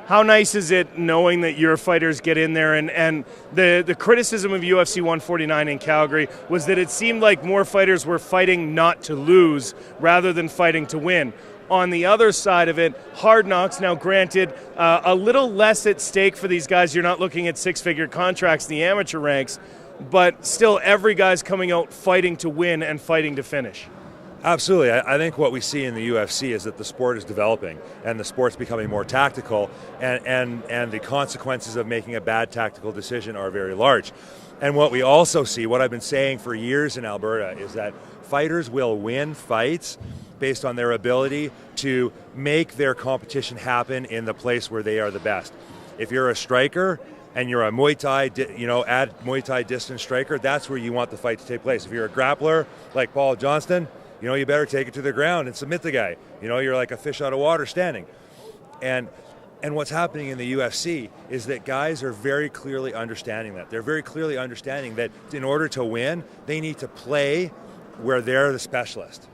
How nice is it knowing that your fighters get in there, and the criticism of UFC 149 in Calgary was that it seemed like more fighters were fighting not to lose rather than fighting to win. On the other side of it, Hard Knocks, now granted, a little less at stake for these guys. You're not looking at six-figure contracts in the amateur ranks, but still every guy's coming out fighting to win and fighting to finish. Absolutely. I think what we see in the UFC is that the sport is developing and the sport's becoming more tactical, and the consequences of making a bad tactical decision are very large. And what we also see, what I've been saying for years in Alberta, is that fighters will win fights based on their ability to make their competition happen in the place where they are the best. If you're a striker and you're a Muay Thai, Muay Thai distance striker, that's where you want the fight to take place. If you're a grappler like Paul Johnston, you better take it to the ground and submit the guy. You're like a fish out of water standing. And what's happening in the UFC is that guys are very clearly understanding that. They're very clearly understanding that in order to win, they need to play where they're the specialist.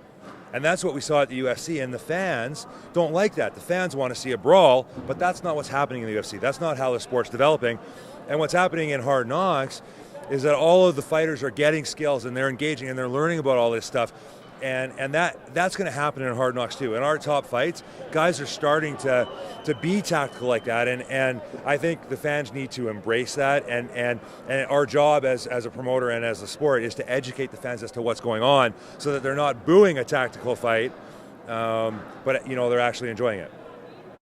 And that's what we saw at the UFC, and the fans don't like that. The fans want to see a brawl, but that's not what's happening in the UFC. That's not how the sport's developing. And what's happening in Hard Knocks is that all of the fighters are getting skills, and they're engaging, and they're learning about all this stuff. And that's going to happen in Hard Knocks too. In our top fights, guys are starting to be tactical like that, and I think the fans need to embrace that. And our job as a promoter and as a sport is to educate the fans as to what's going on, so that they're not booing a tactical fight, but they're actually enjoying it.